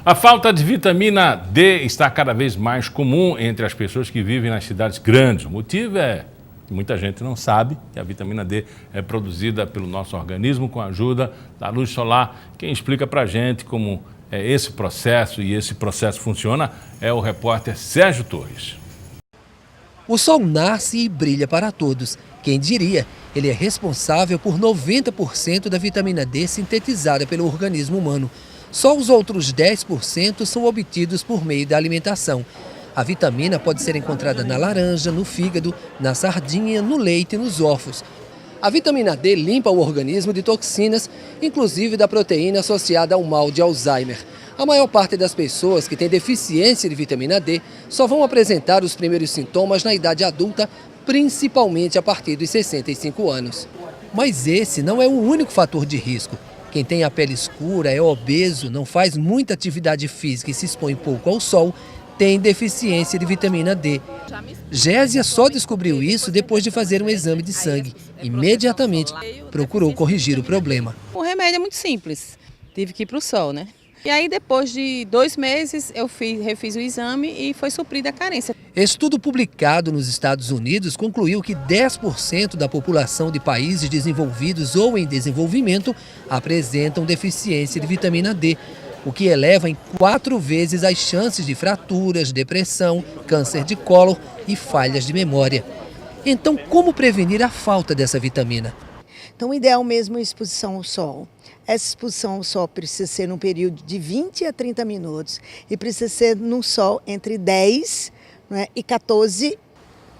A falta de vitamina D está cada vez mais comum entre as pessoas que vivem nas cidades grandes. O motivo é que muita gente não sabe que a vitamina D é produzida pelo nosso organismo com a ajuda da luz solar. Quem explica para a gente como é esse processo e esse processo funciona é o repórter Sérgio Torres. O sol nasce e brilha para todos. Quem diria, ele é responsável por 90% da vitamina D sintetizada pelo organismo humano. Só os outros 10% são obtidos por meio da alimentação. A vitamina pode ser encontrada na laranja, no fígado, na sardinha, no leite e nos ovos. A vitamina D limpa o organismo de toxinas, inclusive da proteína associada ao mal de Alzheimer. A maior parte das pessoas que têm deficiência de vitamina D só vão apresentar os primeiros sintomas na idade adulta, principalmente a partir dos 65 anos. Mas esse não é o único fator de risco. Quem tem a pele escura, é obeso, não faz muita atividade física e se expõe pouco ao sol, tem deficiência de vitamina D. Gésia só descobriu isso depois de fazer um exame de sangue. Imediatamente procurou corrigir o problema. O remédio é muito simples, tive que ir para o sol, né? E aí depois de 2 meses eu refiz o exame e foi suprida a carência. Estudo publicado nos Estados Unidos concluiu que 10% da população de países desenvolvidos ou em desenvolvimento apresentam deficiência de vitamina D, o que eleva em 4 vezes as chances de fraturas, depressão, câncer de cólon e falhas de memória. Então, como prevenir a falta dessa vitamina? Então, o ideal mesmo é a exposição ao sol. Essa exposição ao sol precisa ser num período de 20 a 30 minutos e precisa ser no sol entre 10, né, e 14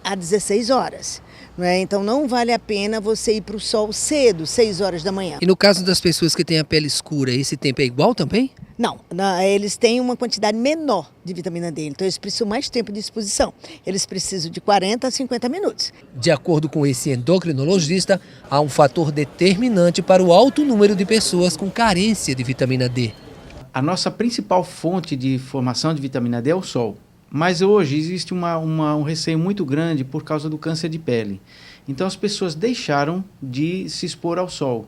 a 16 horas. Né? Então não vale a pena você ir para o sol cedo, 6 horas da manhã. E no caso das pessoas que têm a pele escura, esse tempo é igual também? Não, eles têm uma quantidade menor de vitamina D, então eles precisam mais tempo de exposição. Eles precisam de 40 a 50 minutos. De acordo com esse endocrinologista, há um fator determinante para o alto número de pessoas com carência de vitamina D. A nossa principal fonte de formação de vitamina D é o sol. Mas hoje existe um receio muito grande por causa do câncer de pele. Então as pessoas deixaram de se expor ao sol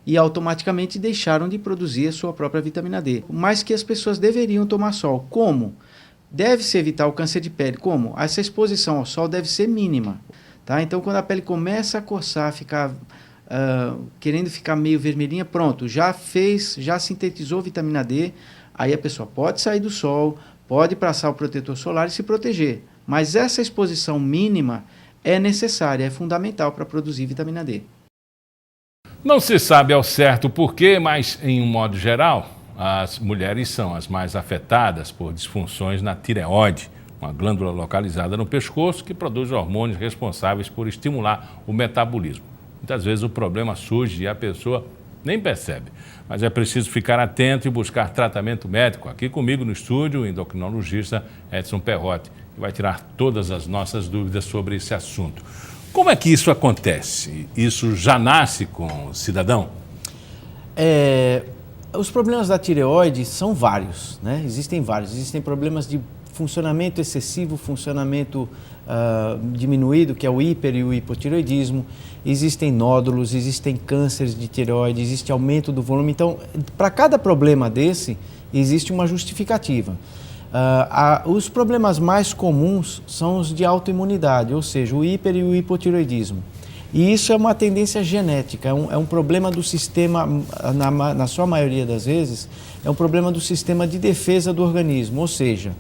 e automaticamente deixaram de produzir a sua própria vitamina D. Mas que as pessoas deveriam tomar sol. Como? Deve-se evitar o câncer de pele. Como? Essa exposição ao sol deve ser mínima. Tá? Então quando a pele começa a coçar, querendo ficar meio vermelhinha, pronto, já sintetizou vitamina D, aí a pessoa pode sair do sol, pode passar o protetor solar e se proteger. Mas essa exposição mínima é necessária, é fundamental para produzir vitamina D. Não se sabe ao certo o porquê, mas, em um modo geral, as mulheres são as mais afetadas por disfunções na tireoide, uma glândula localizada no pescoço que produz hormônios responsáveis por estimular o metabolismo. Muitas vezes o problema surge e a pessoa nem percebe, mas é preciso ficar atento e buscar tratamento médico. Aqui comigo no estúdio, o endocrinologista Edson Perrotti, que vai tirar todas as nossas dúvidas sobre esse assunto. Como é que isso acontece? Isso já nasce com o cidadão? Os problemas da tireoide são vários, né? Existem vários. Existem problemas de funcionamento excessivo, funcionamento diminuído, que é o hiper e o hipotireoidismo. Existem nódulos, existem cânceres de tireoide, existe aumento do volume. Então, para cada problema desse, existe uma justificativa. Os problemas mais comuns são os de autoimunidade, ou seja, o hiper e o hipotireoidismo. E isso é uma tendência genética, é um problema do sistema, na sua maioria das vezes, é um problema do sistema de defesa do organismo, ou seja,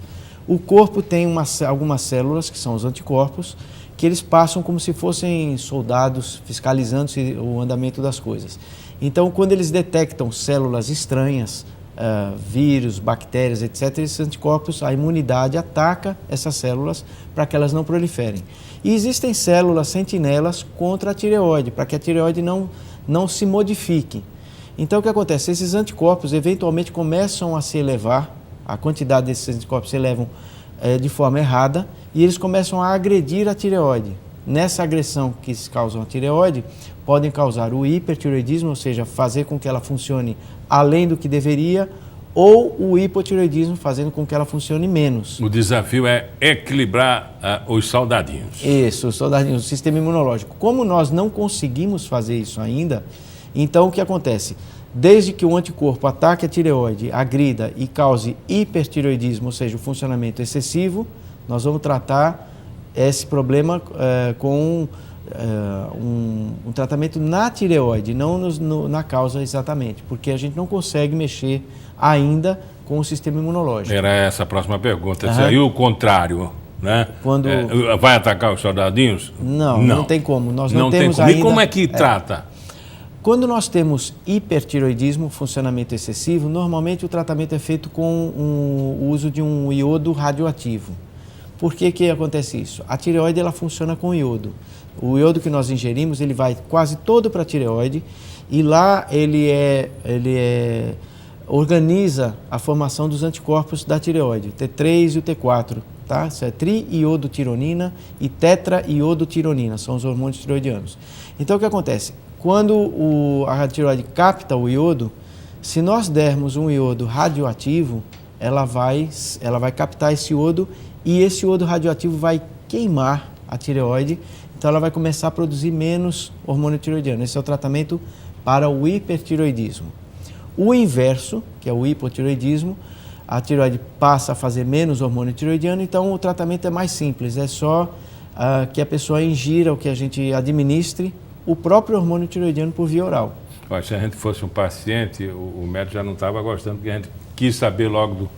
o corpo tem algumas células, que são os anticorpos, que eles passam como se fossem soldados fiscalizando o andamento das coisas. Então, quando eles detectam células estranhas, vírus, bactérias, etc., esses anticorpos, a imunidade ataca essas células para que elas não proliferem. E existem células sentinelas contra a tireoide, para que a tireoide não se modifique. Então, o que acontece? Esses anticorpos eventualmente começam a se elevar, a quantidade desses anticorpos se elevam de forma errada e eles começam a agredir a tireoide. Nessa agressão que causam a tireoide, podem causar o hipertireoidismo, ou seja, fazer com que ela funcione além do que deveria, ou o hipotireoidismo, fazendo com que ela funcione menos. O desafio é equilibrar os soldadinhos. Isso, os soldadinhos, o sistema imunológico. Como nós não conseguimos fazer isso ainda, então o que acontece? Desde que o anticorpo ataque a tireoide, agrida e cause hipertireoidismo, ou seja, o funcionamento excessivo, nós vamos tratar esse problema com um tratamento na tireoide, não na causa exatamente, porque a gente não consegue mexer ainda com o sistema imunológico. Era essa a próxima pergunta. E o contrário, né? Quando... vai atacar os soldadinhos? Não tem como. Nós não temos como. ainda... E como é que trata? Quando nós temos hipertireoidismo, funcionamento excessivo, normalmente o tratamento é feito com o uso de um iodo radioativo. Por que acontece isso? A tireoide ela funciona com iodo. O iodo que nós ingerimos, ele vai quase todo para a tireoide e lá ele organiza a formação dos anticorpos da tireoide, o T3 e o T4, tá? Isso é triiodotironina e tetraiodotironina, são os hormônios tireoidianos. Então o que acontece? Quando a tireoide capta o iodo, se nós dermos um iodo radioativo, ela vai captar esse iodo e esse iodo radioativo vai queimar a tireoide, então ela vai começar a produzir menos hormônio tireoidiano. Esse é o tratamento para o hipertireoidismo. O inverso, que é o hipotireoidismo, a tireoide passa a fazer menos hormônio tireoidiano, então o tratamento é mais simples, é só que a pessoa ingira, ou que a gente administre o próprio hormônio tireoidiano por via oral. Olha, se a gente fosse um paciente, o médico já não estava gostando, porque a gente quis saber logo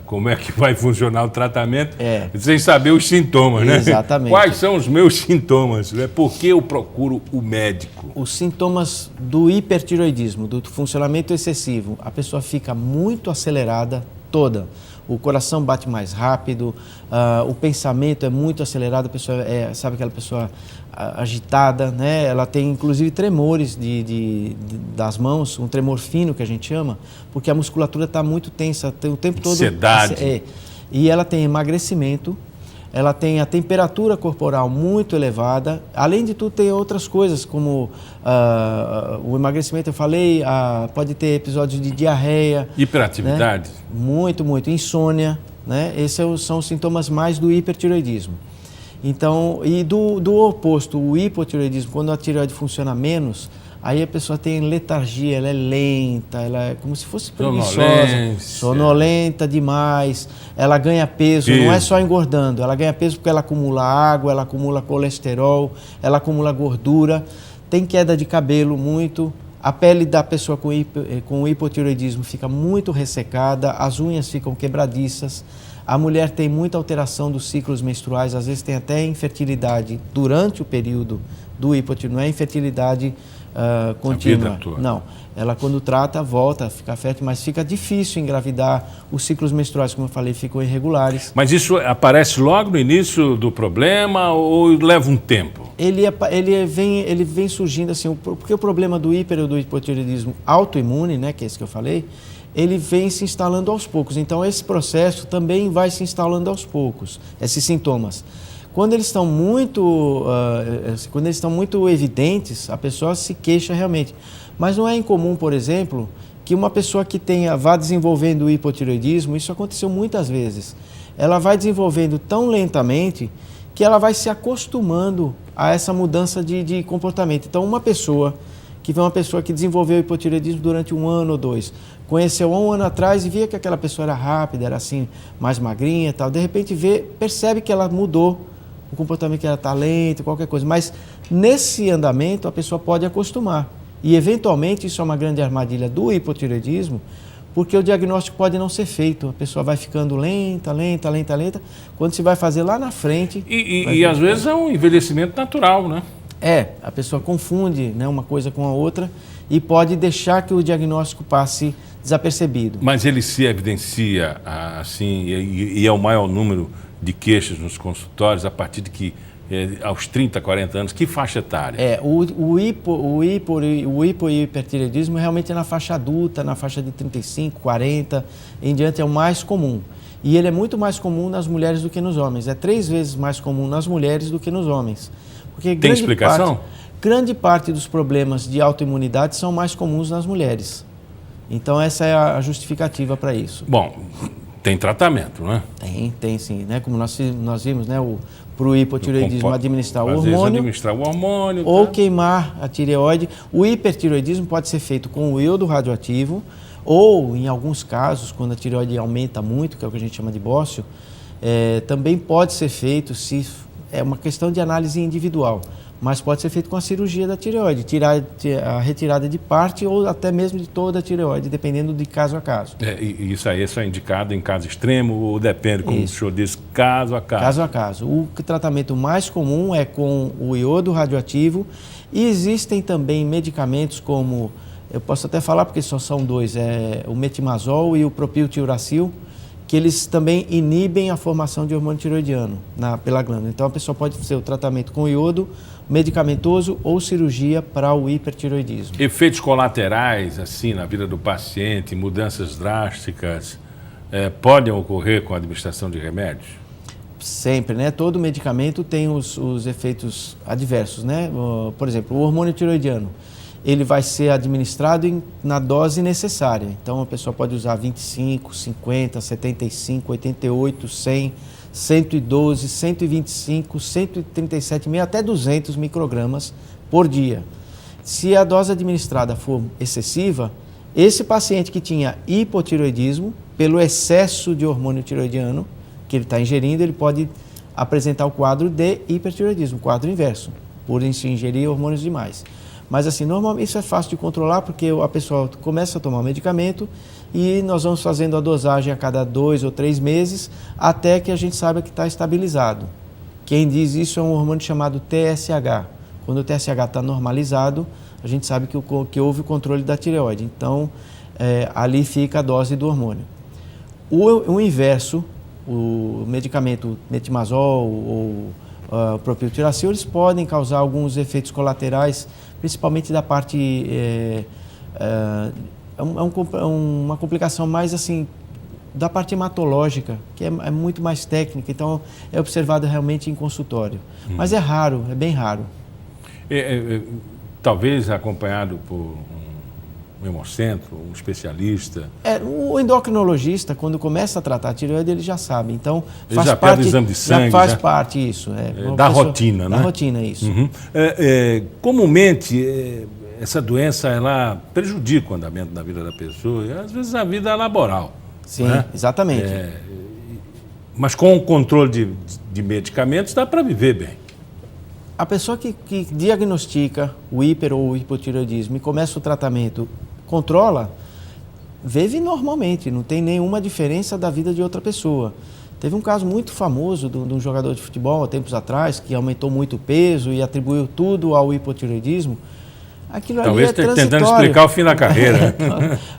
como é que vai funcionar o tratamento, sem saber os sintomas, né? Exatamente. Quais são os meus sintomas? Né? Por que eu procuro o médico? Os sintomas do hipertireoidismo, do funcionamento excessivo, a pessoa fica muito acelerada toda. O coração bate mais rápido, o pensamento é muito acelerado, a pessoa sabe aquela pessoa agitada, né? Ela tem inclusive tremores das mãos, um tremor fino que a gente chama, porque a musculatura está muito tensa o tempo todo. Ansiedade. E ela tem emagrecimento, ela tem a temperatura corporal muito elevada, além de tudo tem outras coisas como o emagrecimento, eu falei, pode ter episódios de diarreia. Hiperatividade. Né? Muito, insônia, né? Esses são os sintomas mais do hipertireoidismo. Então, e do oposto, o hipotireoidismo, quando a tireoide funciona menos, aí a pessoa tem letargia, ela é lenta, ela é como se fosse preguiçosa, sonolenta demais, ela ganha peso, não é só engordando, ela ganha peso porque ela acumula água, ela acumula colesterol, ela acumula gordura, tem queda de cabelo muito, a pele da pessoa com hipotireoidismo fica muito ressecada, as unhas ficam quebradiças, a mulher tem muita alteração dos ciclos menstruais, às vezes tem até infertilidade durante o período do hipotireoidismo, não é infertilidade contínua. Não, ela quando trata volta a ficar fértil, mas fica difícil engravidar, os ciclos menstruais, como eu falei, ficam irregulares. Mas isso aparece logo no início do problema ou leva um tempo? Ele vem surgindo assim, porque o problema do hiper ou do hipotireoidismo autoimune, né, que é esse que eu falei, ele vem se instalando aos poucos. Então esse processo também vai se instalando aos poucos, esses sintomas. Quando eles estão muito evidentes, a pessoa se queixa realmente. Mas não é incomum, por exemplo, que uma pessoa que vá desenvolvendo o hipotireoidismo, isso aconteceu muitas vezes, ela vai desenvolvendo tão lentamente que ela vai se acostumando a essa mudança de comportamento. Então, uma pessoa que desenvolveu o hipotireoidismo durante 1 ano ou 2, conheceu há 1 ano atrás e via que aquela pessoa era rápida, era assim, mais magrinha e tal, de repente percebe que ela mudou o comportamento, que ela está lenta, qualquer coisa, mas nesse andamento a pessoa pode acostumar e eventualmente isso é uma grande armadilha do hipotireoidismo, porque o diagnóstico pode não ser feito, a pessoa vai ficando lenta, quando se vai fazer lá na frente... E às vezes é um envelhecimento natural, né? A pessoa confunde, né, uma coisa com a outra e pode deixar que o diagnóstico passe desapercebido. Mas ele se evidencia assim, e é o maior número de queixas nos consultórios a partir de que, aos 30, 40 anos, que faixa etária? O hipo e hipertireoidismo realmente é na faixa adulta, na faixa de 35, 40, em diante é o mais comum. E ele é muito mais comum nas mulheres do que nos homens, é 3 vezes mais comum nas mulheres do que nos homens. Porque tem explicação? Grande parte dos problemas de autoimunidade são mais comuns nas mulheres. Então essa é a justificativa para isso. Bom, tem tratamento, não é? Tem sim, né? Como nós vimos, né? Para o hipotireoidismo, administrar o hormônio ou queimar a tireoide. O hipertireoidismo pode ser feito com o iodo radioativo ou, em alguns casos, quando a tireoide aumenta muito, que é o que a gente chama de bócio, também pode ser feito, se é uma questão de análise individual, mas pode ser feito com a cirurgia da tireoide, tirar a retirada de parte ou até mesmo de toda a tireoide, dependendo de caso a caso. E isso aí é só indicado em caso extremo ou depende, como o senhor disse, caso a caso? Caso a caso. O tratamento mais comum é com o iodo radioativo e existem também medicamentos como, eu posso até falar porque só são dois, o metimazol e o propiltiuracil, que eles também inibem a formação de hormônio tireoidiano pela glândula. Então a pessoa pode fazer o tratamento com iodo, medicamentoso ou cirurgia para o hipertireoidismo. Efeitos colaterais, assim, na vida do paciente, mudanças drásticas, podem ocorrer com a administração de remédios? Sempre, né? Todo medicamento tem os efeitos adversos, né? Por exemplo, o hormônio tireoidiano, ele vai ser administrado na dose necessária. Então, a pessoa pode usar 25, 50, 75, 88, 100, 112, 125, 137,5 até 200 microgramas por dia. Se a dose administrada for excessiva, esse paciente que tinha hipotireoidismo, pelo excesso de hormônio tireoidiano que ele está ingerindo, ele pode apresentar o quadro de hipertireoidismo, o quadro inverso, por ingerir hormônios demais. Mas assim, normalmente isso é fácil de controlar porque a pessoa começa a tomar o medicamento e nós vamos fazendo a dosagem a cada 2 ou 3 meses até que a gente saiba que está estabilizado. Quem diz isso é um hormônio chamado TSH. Quando o TSH está normalizado, a gente sabe que houve o controle da tireoide. Então, ali fica a dose do hormônio. O inverso, o medicamento metimazol ou propiltiuracil, eles podem causar alguns efeitos colaterais, principalmente da parte uma complicação mais assim da parte hematológica, que é muito mais técnica, então é observado realmente em consultório. Mas é raro, é bem raro. Talvez acompanhado por um hemocentro, um especialista. O endocrinologista, quando começa a tratar a tireoide, ele já sabe. Então, ele já pede o exame de sangue. Já faz parte isso. Da rotina, né? Da rotina, isso. Uhum. Comumente, essa doença, ela prejudica o andamento da vida da pessoa e, às vezes, a vida laboral. Sim, né? Exatamente. Mas com o controle de medicamentos, dá para viver bem. A pessoa que diagnostica o hiper ou o hipotireoidismo e começa o tratamento, controla, vive normalmente, não tem nenhuma diferença da vida de outra pessoa. Teve um caso muito famoso de um jogador de futebol há tempos atrás, que aumentou muito o peso e atribuiu tudo ao hipotireoidismo. Aquilo Talvez ali é transitório. Tentando explicar o fim da carreira.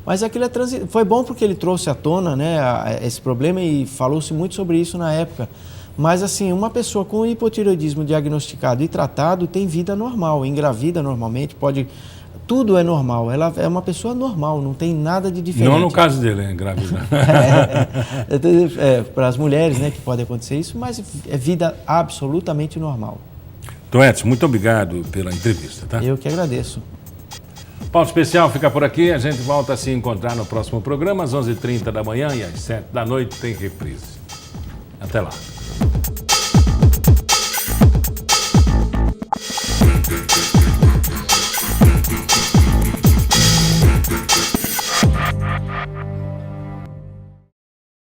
Mas aquilo é transitório. Foi bom porque ele trouxe à tona, né, esse problema e falou-se muito sobre isso na época. Mas assim, uma pessoa com hipotireoidismo diagnosticado e tratado tem vida normal, engravida normalmente, tudo é normal. Ela é uma pessoa normal, não tem nada de diferente. Não no caso dele, engravida. Para as mulheres, né, que pode acontecer isso, mas é vida absolutamente normal. Então, Edson, muito obrigado pela entrevista, tá? Eu que agradeço. Pauta Especial fica por aqui, a gente volta a se encontrar no próximo programa, às 11h30 da manhã e às 7 da noite tem reprise. Até lá.